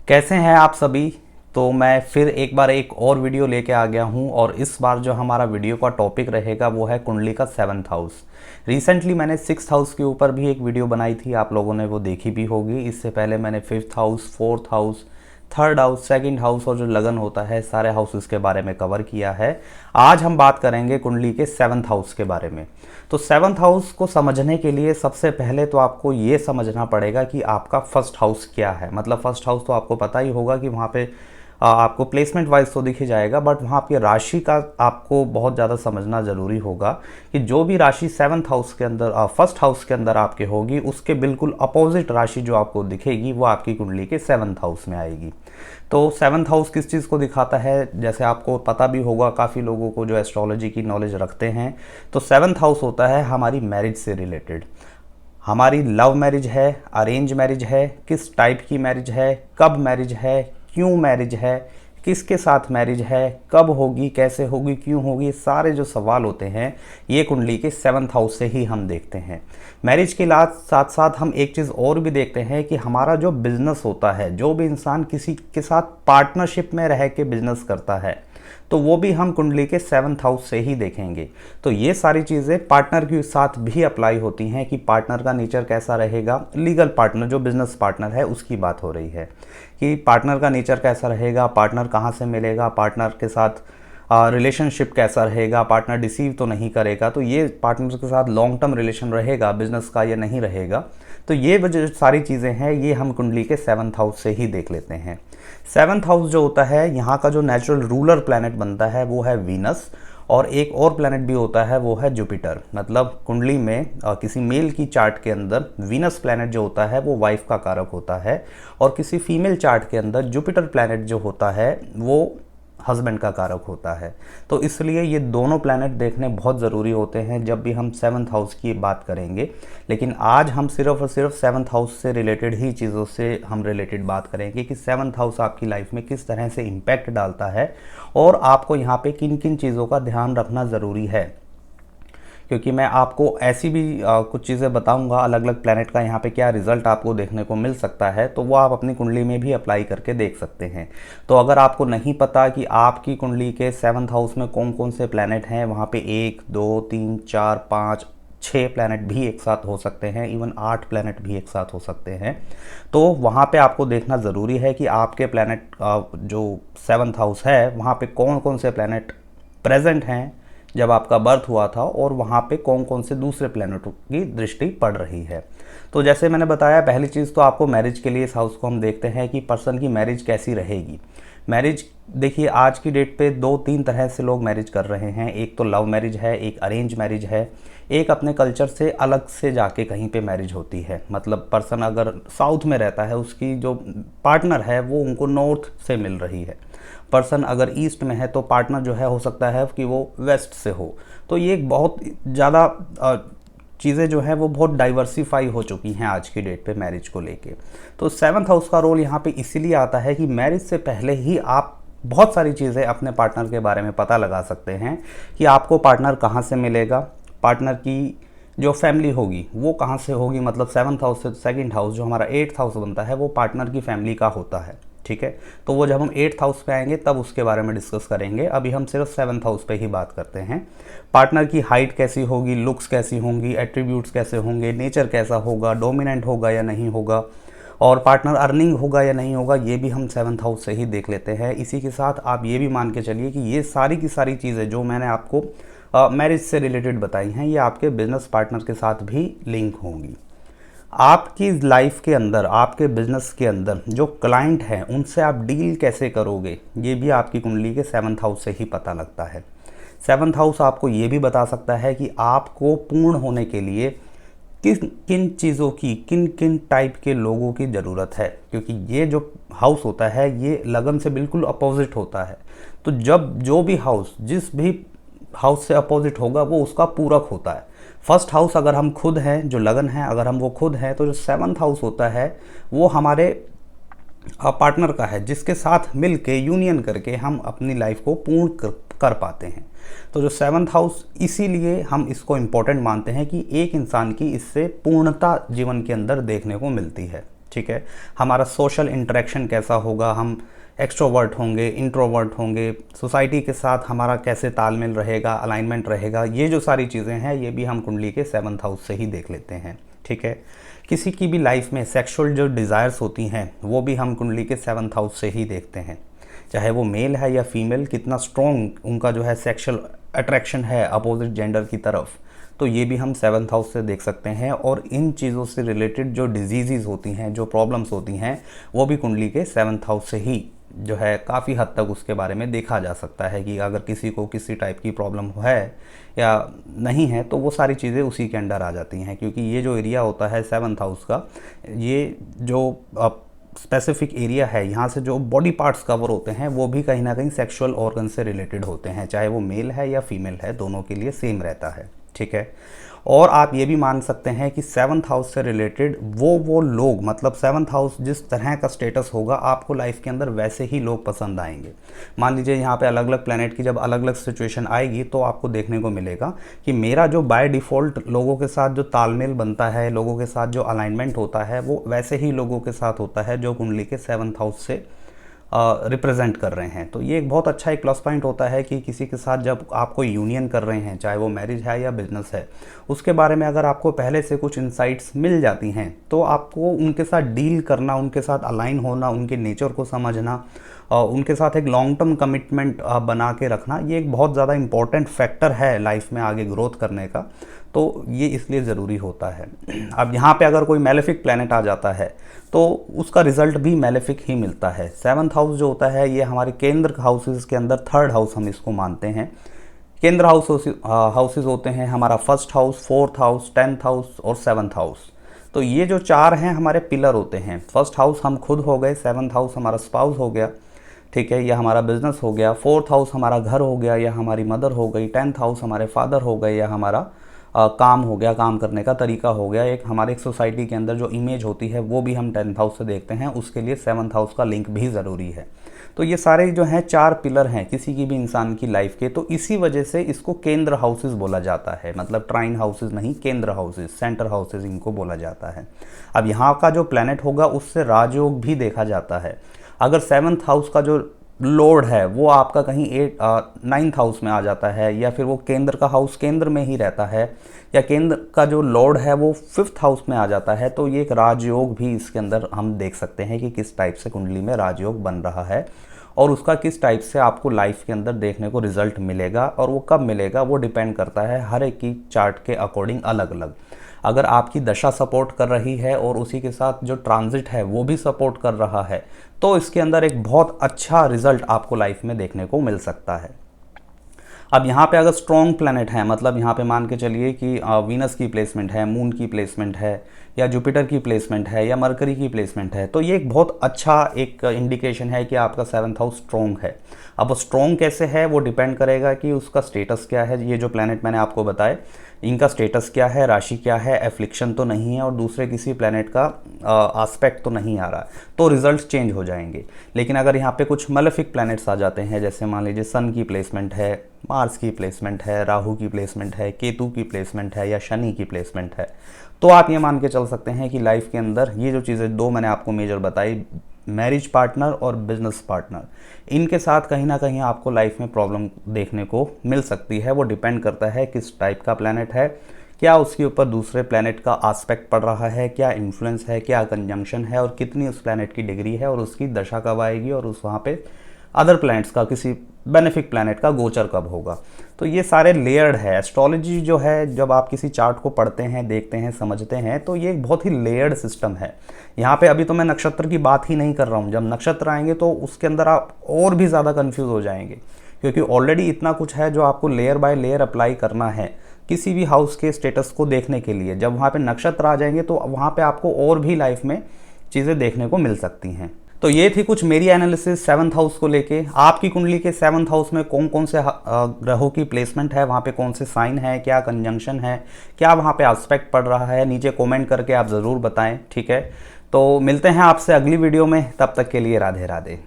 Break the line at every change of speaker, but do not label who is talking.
कैसे हैं आप सभी। तो मैं फिर एक बार एक और वीडियो लेके आ गया हूं और इस बार जो हमारा वीडियो का टॉपिक रहेगा वो है कुंडली का 7th हाउस। रिसेंटली मैंने 6th हाउस के ऊपर भी एक वीडियो बनाई थी, आप लोगों ने वो देखी भी होगी। इससे पहले मैंने 5th house, 4th house, 3rd house, 2nd house और जो लगन होता है सारे हाउसेस के बारे में कवर किया है। आज हम बात करेंगे कुंडली के 7th हाउस के बारे में। तो 7th हाउस को समझने के लिए सबसे पहले तो आपको ये समझना पड़ेगा कि आपका फर्स्ट हाउस क्या है। मतलब फर्स्ट हाउस तो आपको पता ही होगा कि वहाँ पे आपको प्लेसमेंट वाइज तो दिख ही जाएगा, बट वहाँ आपकी राशि का आपको बहुत ज़्यादा समझना ज़रूरी होगा कि जो भी राशि 7th हाउस के अंदर, फर्स्ट हाउस के अंदर आपके होगी, उसके बिल्कुल अपोजिट राशि जो आपको दिखेगी वो आपकी कुंडली के 7th हाउस में आएगी। तो 7th हाउस किस चीज़ को दिखाता है, जैसे आपको पता भी होगा, काफ़ी लोगों को जो एस्ट्रोलॉजी की नॉलेज रखते हैं, तो 7th हाउस होता है हमारी मैरिज से रिलेटेड। हमारी लव मैरिज है, अरेंज मैरिज है, किस टाइप की मैरिज है, कब मैरिज है, क्यों मैरिज है, किसके साथ मैरिज है, कब होगी, कैसे होगी, क्यों होगी, सारे जो सवाल होते हैं ये कुंडली के 7th हाउस से ही हम देखते हैं। मैरिज के साथ साथ हम एक चीज़ और भी देखते हैं कि हमारा जो बिजनेस होता है, जो भी इंसान किसी के साथ पार्टनरशिप में रह के बिजनेस करता है, तो वो भी हम कुंडली के 7th हाउस से ही देखेंगे। तो ये सारी चीज़ें पार्टनर के साथ भी अप्लाई होती हैं कि पार्टनर का नेचर कैसा रहेगा। लीगल पार्टनर, जो बिजनेस पार्टनर है, उसकी बात हो रही है कि पार्टनर का नेचर कैसा रहेगा, पार्टनर कहाँ से मिलेगा, पार्टनर के साथ रिलेशनशिप कैसा रहेगा, पार्टनर डिसीव तो नहीं करेगा, तो ये पार्टनर के साथ लॉन्ग टर्म रिलेशन रहेगा बिजनेस का या नहीं रहेगा। तो ये जो सारी चीज़ें हैं ये हम कुंडली के 7th हाउस से ही देख लेते हैं। 7th हाउस जो होता है, यहाँ का जो नेचुरल रूलर प्लैनेट बनता है वो है वीनस, और एक और प्लैनेट भी होता है वो है जुपिटर। मतलब कुंडली में किसी मेल की चार्ट के अंदर वीनस प्लैनेट जो होता है वो वाइफ का कारक होता है, और किसी फीमेल चार्ट के अंदर जुपिटर प्लैनेट जो होता है वो हस्बैंड का कारक होता है। तो इसलिए ये दोनों प्लैनेट देखने बहुत ज़रूरी होते हैं जब भी हम 7th हाउस की बात करेंगे। लेकिन आज हम सिर्फ और सिर्फ 7th हाउस से रिलेटेड ही चीज़ों से हम रिलेटेड बात करेंगे कि 7th हाउस आपकी लाइफ में किस तरह से इम्पैक्ट डालता है और आपको यहाँ पे किन किन चीज़ों का ध्यान रखना ज़रूरी है। क्योंकि मैं आपको ऐसी भी कुछ चीज़ें बताऊंगा, अलग अलग प्लैनेट का यहाँ पे क्या रिजल्ट आपको देखने को मिल सकता है, तो वो आप अपनी कुंडली में भी अप्लाई करके देख सकते हैं। तो अगर आपको नहीं पता कि आपकी कुंडली के 7th हाउस में कौन कौन से प्लैनेट हैं, वहाँ पे 1, 2, 3, 4, 5, 6 प्लैनेट भी एक साथ हो सकते हैं, इवन 8 प्लैनेट भी एक साथ हो सकते हैं, तो वहाँ पे आपको देखना ज़रूरी है कि आपके प्लैनेट जो 7th हाउस है वहाँ पे कौन कौन से प्लैनेट प्रेजेंट हैं जब आपका बर्थ हुआ था, और वहाँ पे कौन कौन से दूसरे प्लैनेटों की दृष्टि पड़ रही है। तो जैसे मैंने बताया, पहली चीज़ तो आपको मैरिज के लिए इस हाउस को हम देखते हैं कि पर्सन की मैरिज कैसी रहेगी। मैरिज देखिए, आज की डेट पे 2-3 तरह से लोग मैरिज कर रहे हैं। एक तो लव मैरिज है, एक अरेंज मैरिज है, एक अपने कल्चर से अलग से जाके कहीं पे मैरिज होती है। मतलब पर्सन अगर साउथ में रहता है, उसकी जो पार्टनर है वो उनको नॉर्थ से मिल रही है। पर्सन अगर ईस्ट में है तो पार्टनर जो है हो सकता है कि वो वेस्ट से हो। तो ये एक बहुत ज़्यादा चीज़ें जो हैं वो बहुत डाइवर्सिफाई हो चुकी हैं आज की डेट पे मैरिज को लेके। तो 7th हाउस का रोल यहाँ पे इसीलिए आता है कि मैरिज से पहले ही आप बहुत सारी चीज़ें अपने पार्टनर के बारे में पता लगा सकते हैं कि आपको पार्टनर कहाँ से मिलेगा, पार्टनर की जो फैमिली होगी वो कहाँ से होगी। मतलब 7th हाउस से 2nd हाउस जो हमारा 8th हाउस बनता है वो पार्टनर की फैमिली का होता है, ठीक है। तो वो जब हम 8th हाउस पे आएंगे तब उसके बारे में डिस्कस करेंगे। अभी हम सिर्फ 7th हाउस पे ही बात करते हैं। पार्टनर की हाइट कैसी होगी, लुक्स कैसी होंगी, एट्रीब्यूट्स कैसे होंगे, नेचर कैसा होगा, डोमिनेंट होगा या नहीं होगा, और पार्टनर अर्निंग होगा या नहीं होगा, ये भी हम 7th हाउस से ही देख लेते हैं। इसी के साथ आप ये भी मान के चलिए कि ये सारी की सारी चीज़ें जो मैंने आपको मैरिज से रिलेटेड बताई हैं, ये आपके बिजनेस पार्टनर के साथ भी लिंक होंगी। आपकी लाइफ के अंदर, आपके बिजनेस के अंदर जो क्लाइंट हैं उनसे आप डील कैसे करोगे, ये भी आपकी कुंडली के 7th हाउस से ही पता लगता है। 7th हाउस आपको ये भी बता सकता है कि आपको पूर्ण होने के लिए किन किन चीज़ों की, किन किन टाइप के लोगों की ज़रूरत है। क्योंकि ये जो हाउस होता है ये लगन से बिल्कुल अपोजिट होता है। तो जब जो भी हाउस जिस भी हाउस से अपोजिट होगा वो उसका पूरक होता है। फर्स्ट हाउस अगर हम खुद हैं, जो लगन है अगर हम वो खुद हैं, तो जो 7th हाउस होता है वो हमारे पार्टनर का है, जिसके साथ मिल के यूनियन करके हम अपनी लाइफ को पूर्ण कर पाते हैं। तो जो 7th हाउस, इसीलिए हम इसको इम्पोर्टेंट मानते हैं कि एक इंसान की इससे पूर्णता जीवन के अंदर देखने को मिलती है, ठीक है। हमारा सोशल इंटरेक्शन कैसा होगा, हम एक्सट्रोवर्ट होंगे, इंट्रोवर्ट होंगे, सोसाइटी के साथ हमारा कैसे तालमेल रहेगा, अलाइनमेंट रहेगा, ये जो सारी चीज़ें हैं ये भी हम कुंडली के 7th हाउस से ही देख लेते हैं, ठीक है। किसी की भी लाइफ में सेक्सुअल जो डिज़ायर्स होती हैं वो भी हम कुंडली के 7th हाउस से ही देखते हैं, चाहे वो मेल है या फीमेल, कितना स्ट्रॉन्ग उनका जो है सेक्सुअल अट्रैक्शन है अपोजिट जेंडर की तरफ, तो ये भी हम 7th हाउस से देख सकते हैं। और इन चीज़ों से रिलेटेड जो डिजीज़ होती हैं, जो प्रॉब्लम्स होती हैं, वो भी कुंडली के 7th हाउस से ही जो है काफ़ी हद तक उसके बारे में देखा जा सकता है कि अगर किसी को किसी टाइप की प्रॉब्लम है या नहीं है तो वो सारी चीज़ें उसी के अंडर आ जाती हैं, क्योंकि ये जो एरिया होता है 7th हाउस का, ये जो स्पेसिफिक एरिया है, यहाँ से जो बॉडी पार्ट्स कवर होते हैं वो भी कहीं ना कहीं सेक्सुअल ऑर्गन से रिलेटेड होते हैं, चाहे वो मेल है या फीमेल है, दोनों के लिए सेम रहता है, ठीक है। और आप ये भी मान सकते हैं कि 7th हाउस से रिलेटेड वो लोग, मतलब 7th हाउस जिस तरह का स्टेटस होगा आपको लाइफ के अंदर वैसे ही लोग पसंद आएंगे। मान लीजिए यहाँ पे अलग अलग प्लैनेट की जब अलग अलग सिचुएशन आएगी तो आपको देखने को मिलेगा कि मेरा जो बाय डिफ़ॉल्ट लोगों के साथ जो तालमेल बनता है, लोगों के साथ जो अलाइनमेंट होता है, वो वैसे ही लोगों के साथ होता है जो कुंडली के 7th हाउस से रिप्रेजेंट कर रहे हैं। तो ये एक बहुत अच्छा एक प्लस पॉइंट होता है कि किसी के साथ जब आप कोई यूनियन कर रहे हैं, चाहे वो मैरिज है या बिजनेस है, उसके बारे में अगर आपको पहले से कुछ इंसाइट्स मिल जाती हैं तो आपको उनके साथ डील करना, उनके साथ अलाइन होना, उनके नेचर को समझना, उनके साथ एक लॉन्ग टर्म कमिटमेंट बना के रखना, ये एक बहुत ज़्यादा इंपॉर्टेंट फैक्टर है लाइफ में आगे ग्रोथ करने का। तो ये इसलिए ज़रूरी होता है। अब यहाँ पे अगर कोई मेलेफिक प्लैनेट आ जाता है तो उसका रिजल्ट भी मेलेफिक ही मिलता है। 7th हाउस जो होता है ये हमारे केंद्र हाउसेस के अंदर 3rd हाउस हम इसको मानते हैं। केंद्र हाउसेस होते हैं हमारा 1st house, 4th house, 10th house और 7th हाउस। तो ये जो 4 हैं हमारे पिलर होते हैं। 1st हाउस हम खुद हो गए, 7th हाउस हमारा स्पाउस हो गया, ठीक है, या हमारा बिजनेस हो गया, 4th हाउस हमारा घर हो गया या हमारी मदर हो गई, 10th हाउस हमारे फादर हो गए या हमारा काम हो गया, काम करने का तरीका हो गया। एक हमारे एक सोसाइटी के अंदर जो इमेज होती है वो भी हम 10th हाउस से देखते हैं, उसके लिए 7th हाउस का लिंक भी ज़रूरी है। तो ये सारे जो हैं 4 पिलर हैं किसी की भी इंसान की लाइफ के, तो इसी वजह से इसको केंद्र हाउसेस बोला जाता है, मतलब ट्राइन हाउसेस नहीं, केंद्र हाउसेस, सेंटर हाउसेस इनको बोला जाता है। अब यहाँ का जो प्लैनेट होगा उससे राजयोग भी देखा जाता है। अगर 7th हाउस का जो लॉर्ड है वो आपका कहीं 9th हाउस में आ जाता है, या फिर वो केंद्र का हाउस केंद्र में ही रहता है, या केंद्र का जो लॉर्ड है वो 5th हाउस में आ जाता है, तो ये एक राजयोग भी इसके अंदर हम देख सकते हैं कि किस टाइप से कुंडली में राजयोग बन रहा है और उसका किस टाइप से आपको लाइफ के अंदर देखने को रिजल्ट मिलेगा। और वो कब मिलेगा वो डिपेंड करता है हर एक की चार्ट के अकॉर्डिंग अलग अलग। अगर आपकी दशा सपोर्ट कर रही है और उसी के साथ जो ट्रांजिट है वो भी सपोर्ट कर रहा है तो इसके अंदर एक बहुत अच्छा रिजल्ट आपको लाइफ में देखने को मिल सकता है। अब यहाँ पे अगर स्ट्रॉन्ग प्लैनेट है, मतलब यहाँ पे मान के चलिए कि वीनस की प्लेसमेंट है, मून की प्लेसमेंट है, या जुपिटर की प्लेसमेंट है, या मरकरी की प्लेसमेंट है, तो ये एक बहुत अच्छा एक इंडिकेशन है कि आपका 7th हाउस स्ट्रॉन्ग है। अब वो स्ट्रॉन्ग कैसे है वो डिपेंड करेगा कि उसका स्टेटस क्या है। ये जो प्लैनेट मैंने आपको बताए इनका स्टेटस क्या है, राशि क्या है, एफ्लिक्शन तो नहीं है और दूसरे किसी प्लैनेट का आस्पेक्ट तो नहीं आ रहा, तो रिजल्ट चेंज हो जाएंगे। लेकिन अगर यहाँ पे कुछ मलेफिक प्लैनेट्स आ जाते हैं, जैसे मान लीजिए सन की प्लेसमेंट है, मार्स की प्लेसमेंट है, राहु की प्लेसमेंट है, केतु की प्लेसमेंट है या शनि की प्लेसमेंट है, तो आप ये मान के चल सकते हैं कि लाइफ के अंदर ये जो चीज़ें 2 मैंने आपको मेजर बताई, मैरिज पार्टनर और बिजनेस पार्टनर, इनके साथ कहीं ना कहीं आपको लाइफ में प्रॉब्लम देखने को मिल सकती है। वो डिपेंड करता है किस टाइप का प्लैनेट है, क्या उसके ऊपर दूसरे प्लैनेट का आस्पेक्ट पड़ रहा है, क्या इन्फ्लुएंस है, क्या कंजंक्शन है और कितनी उस प्लैनेट की डिग्री है और उसकी दशा कब आएगी और उस वहाँ पे अदर प्लैनेट्स का किसी बेनिफिक प्लैनेट का गोचर कब होगा। तो ये सारे लेयर्ड है। एस्ट्रोलॉजी जो है, जब आप किसी चार्ट को पढ़ते हैं, देखते हैं, समझते हैं, तो ये एक बहुत ही लेयर्ड सिस्टम है। यहाँ पे अभी तो मैं नक्षत्र की बात ही नहीं कर रहा हूँ, जब नक्षत्र आएंगे तो उसके अंदर आप और भी ज़्यादा कन्फ्यूज़ हो जाएंगे, क्योंकि ऑलरेडी इतना कुछ है जो आपको लेयर बाय लेयर अप्लाई करना है किसी भी हाउस के स्टेटस को देखने के लिए। जब वहाँ पे नक्षत्र आ जाएंगे तो वहाँ पे आपको और भी लाइफ में चीज़ें देखने को मिल सकती हैं। तो ये थी कुछ मेरी एनालिसिस 7th हाउस को लेके। आपकी कुंडली के 7th हाउस में कौन कौन से ग्रहों की प्लेसमेंट है, वहाँ पे कौन से साइन है, क्या कंजंक्शन है, क्या वहाँ पे एस्पेक्ट पड़ रहा है, नीचे कमेंट करके आप ज़रूर बताएं, ठीक है। तो मिलते हैं आपसे अगली वीडियो में, तब तक के लिए राधे राधे।